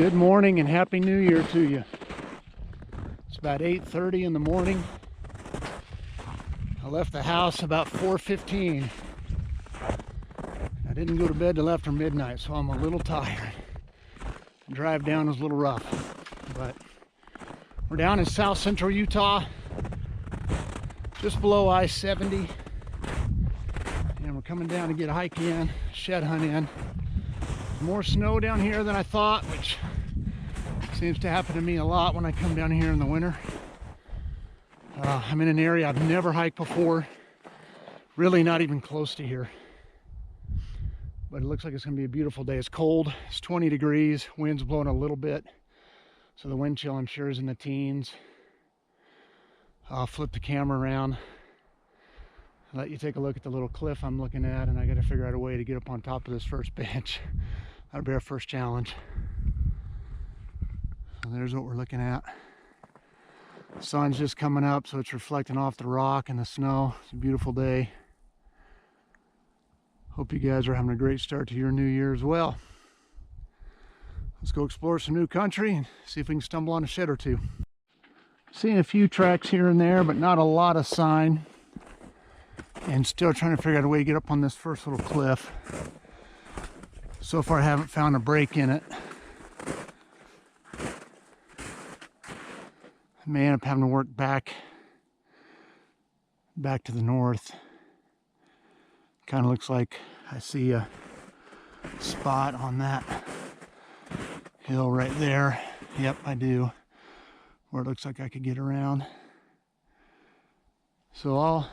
Good morning and Happy New Year to you. It's about 8:30 in the morning. I left the house about 4:15. I didn't go to bed till after midnight, so I'm a little tired. The drive down was a little rough, but we're down in south central Utah, just below I-70, and we're coming down to get a hike in, shed hunt in. More snow down here than I thought, which seems to happen to me a lot when I come down here in the winter. I'm in an area I've never hiked before, really not even close to here. But it looks like it's going to be a beautiful day. It's cold, it's 20 degrees, wind's blowing a little bit, so the wind chill I'm sure is in the teens. I'll flip the camera around, let you take a look at the little cliff I'm looking at, and I got to figure out a way to get up on top of this first bench. That'll be our first challenge. So there's what we're looking at. The sun's just coming up, so it's reflecting off the rock and the snow. It's a beautiful day. Hope you guys are having a great start to your new year as well. Let's go explore some new country and see if we can stumble on a shed or two. Seeing a few tracks here and there, but not a lot of sign. And still trying to figure out a way to get up on this first little cliff. So far I haven't found a break in it. I may end up having to work back to the north. Kind of looks like I see a spot on that hill right there. Yep, I do. Where it looks like I could get around. So I'll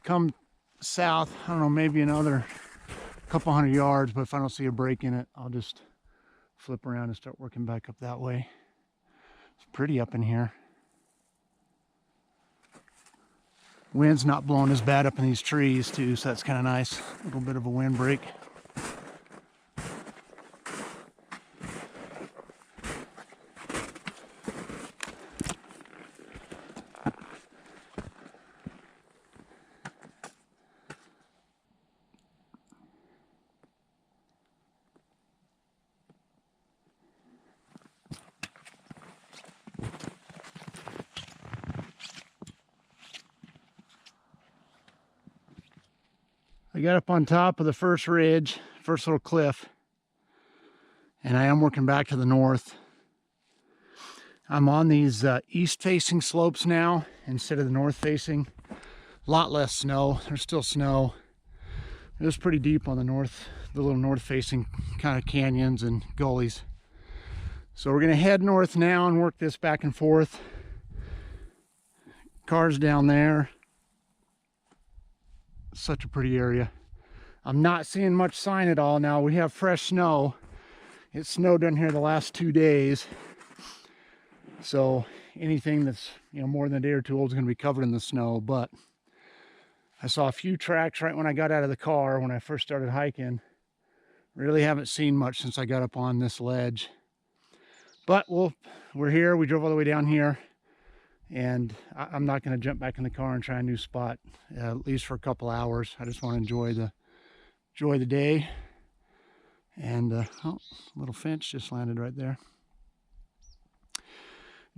come south, I don't know, maybe another couple hundred yards, but if I don't see a break in it, I'll just flip around and start working back up that way. It's pretty up in here. Wind's not blowing as bad up in these trees too, so that's kind of nice. A little bit of a wind break. I got up on top of the first ridge, first little cliff, and I am working back to the north. I'm on these east-facing slopes now instead of the north-facing. A lot less snow. There's still snow. It was pretty deep on the north, the little north-facing kind of canyons and gullies. So we're going to head north now and work this back and forth. Cars down there. Such a pretty area. I'm not seeing much sign at all now. We have fresh snow. It snowed down here the last 2 days. So anything that's, more than a day or two old is going to be covered in the snow. But I saw a few tracks right when I got out of the car when I first started hiking. Really haven't seen much since I got up on this ledge. But we're here. We drove all the way down here. And I'm not going to jump back in the car and try a new spot, at least for a couple hours. I just want to enjoy the day. And oh, little finch just landed right there.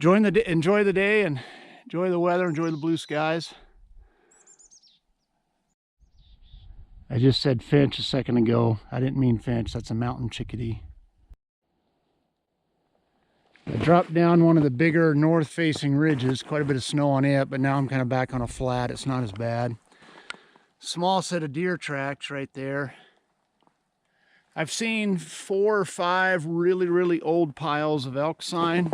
Enjoy the day and enjoy the weather, enjoy the blue skies. I just said finch a second ago. I didn't mean finch. That's a mountain chickadee. I dropped down one of the bigger north-facing ridges, quite a bit of snow on it, but now I'm kind of back on a flat. It's not as bad. Small set of deer tracks right there. I've seen 4 or 5 really, really old piles of elk sign,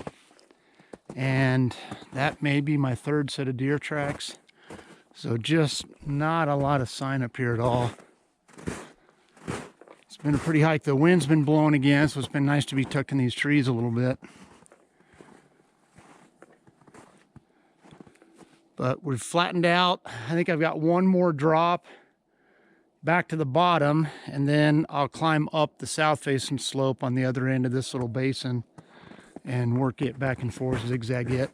and that may be my 3rd set of deer tracks. So just not a lot of sign up here at all. It's been a pretty hike. The wind's been blowing again, so it's been nice to be tucked in these trees a little bit. But we've flattened out. I think I've got one more drop back to the bottom, and then I'll climb up the south-facing slope on the other end of this little basin and work it back and forth, zigzag it.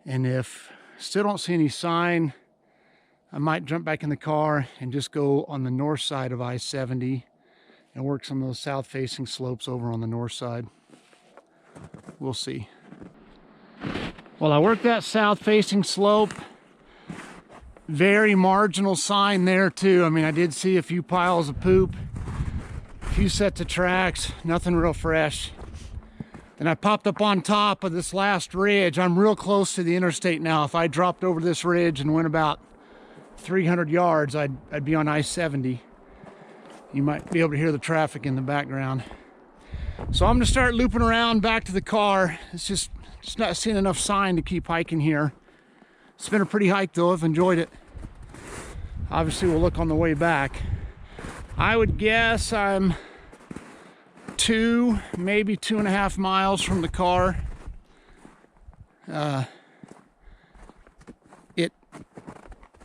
And if still don't see any sign, I might jump back in the car and just go on the north side of I-70 and work some of those south-facing slopes over on the north side. We'll see. Well, I worked that south-facing slope. Very marginal sign there too. I mean, I did see a few piles of poop, a few sets of tracks, nothing real fresh. Then I popped up on top of this last ridge. I'm real close to the interstate now. If I dropped over this ridge and went about 300 yards, I'd be on I-70. You might be able to hear the traffic in the background. So I'm gonna start looping around back to the car. It's just not seeing enough sign to keep hiking here. It's been a pretty hike though, I've enjoyed it. Obviously we'll look on the way back. I would guess I'm 2, maybe 2.5 miles from the car.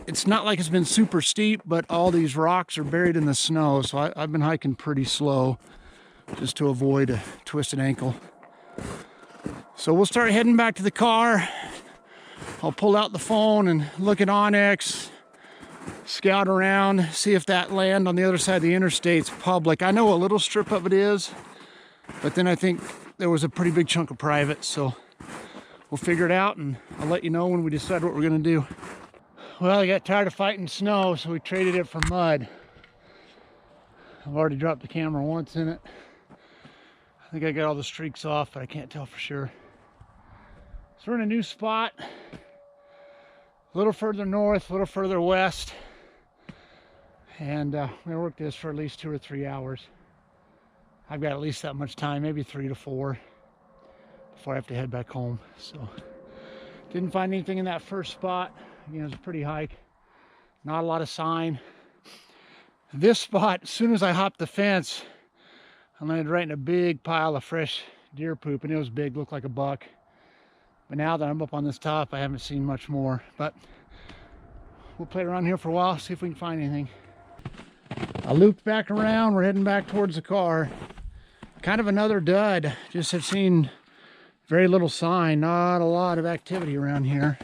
It's not like it's been super steep, but all these rocks are buried in the snow, so I've been hiking pretty slow just to avoid a twisted ankle. So we'll start heading back to the car. I'll pull out the phone and look at Onyx, scout around, see if that land on the other side of the interstate's public. I know a little strip of it is, but then I think there was a pretty big chunk of private, so we'll figure it out and I'll let you know when we decide what we're gonna do. Well, I got tired of fighting snow, so we traded it for mud. I've already dropped the camera once in it. I think I got all the streaks off, but I can't tell for sure. So we're in a new spot, a little further north, a little further west, and we're gonna work this for at least 2 or 3 hours. I've got at least that much time, maybe 3 to 4, before I have to head back home. So didn't find anything in that first spot. Again, it was a pretty hike, not a lot of sign. This spot, as soon as I hopped the fence, I landed right in a big pile of fresh deer poop, and it was big, looked like a buck. But now that I'm up on this top, I haven't seen much more. But we'll play around here for a while, see if we can find anything. I looped back around, we're heading back towards the car. Kind of another dud, just have seen very little sign, not a lot of activity around here.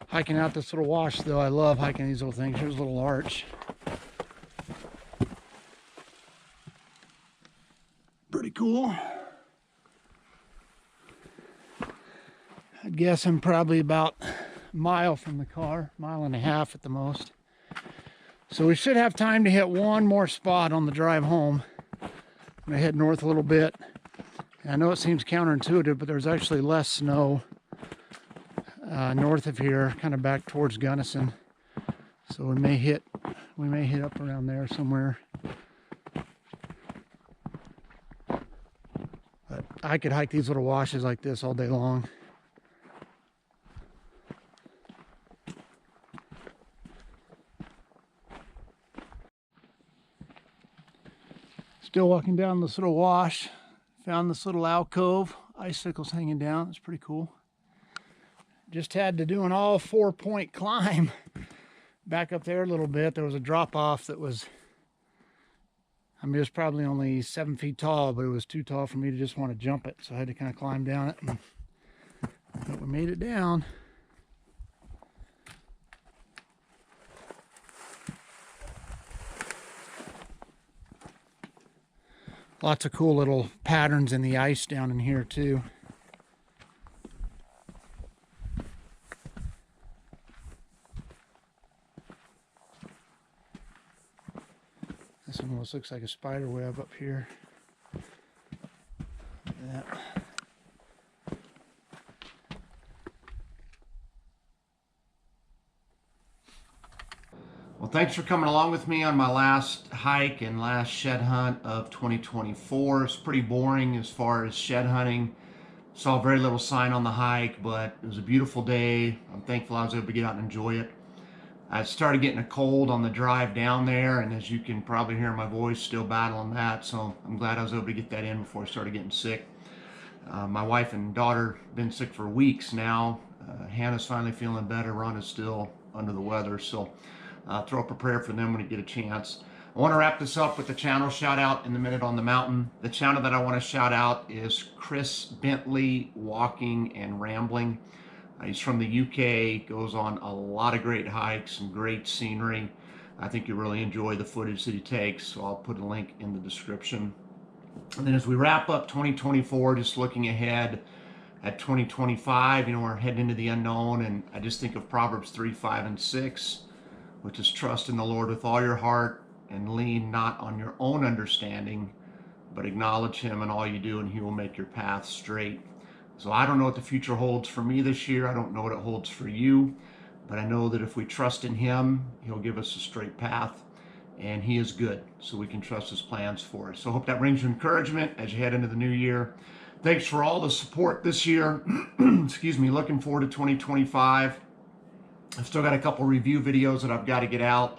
Hiking out this little wash though, I love hiking these little things. Here's a little arch. Pretty cool. I guess I'm probably about a mile from the car, 1.5 miles at the most. So we should have time to hit one more spot on the drive home. I'm gonna head north a little bit. And I know it seems counterintuitive, but there's actually less snow north of here, kind of back towards Gunnison. So we may hit up around there somewhere. But I could hike these little washes like this all day long. Still walking down this little wash. Found this little alcove, icicles hanging down. It's pretty cool. Just had to do an all 4-point climb back up there a little bit. There was a drop off that was, I mean, it was probably only 7 feet tall, but it was too tall for me to just want to jump it. So I had to kind of climb down it, but we made it down. Lots of cool little patterns in the ice down in here too. This one almost looks like a spider web up here. Look at that. Well, thanks for coming along with me on my last hike and last shed hunt of 2024. It's pretty boring as far as shed hunting. Saw very little sign on the hike, but it was a beautiful day. I'm thankful I was able to get out and enjoy it. I started getting a cold on the drive down there, and as you can probably hear in my voice, still battling that. So I'm glad I was able to get that in before I started getting sick. My wife and daughter have been sick for weeks now. Hannah's finally feeling better. Rhonda's still under the weather. So throw up a prayer for them when you get a chance. I want to wrap this up with the channel shout out in the Minute on the Mountain. The channel that I want to shout out is Chris Bentley Walking and Rambling. He's from the UK, goes on a lot of great hikes and great scenery. I think you'll really enjoy the footage that he takes, so I'll put a link in the description. And then as we wrap up 2024, just looking ahead at 2025, we're heading into the unknown, and I just think of Proverbs 3, 5, and 6, which is trust in the Lord with all your heart and lean not on your own understanding, but acknowledge him in all you do, and he will make your path straight. So I don't know what the future holds for me this year. I don't know what it holds for you, but I know that if we trust in him, he'll give us a straight path, and he is good, so we can trust his plans for us. So I hope that brings you encouragement as you head into the new year. Thanks for all the support this year. Excuse me, looking forward to 2025. I've still got a couple review videos that I've got to get out,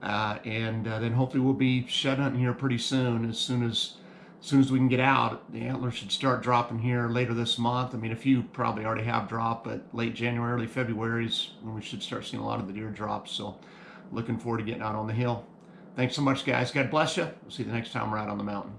and then hopefully we'll be shed hunting here pretty soon. As soon as we can get out, the antlers should start dropping here later this month. I mean, a few probably already have dropped, but late January, early February is when we should start seeing a lot of the deer drops. So looking forward to getting out on the hill. Thanks so much, guys. God bless you. We'll see you the next time we're out on the mountain.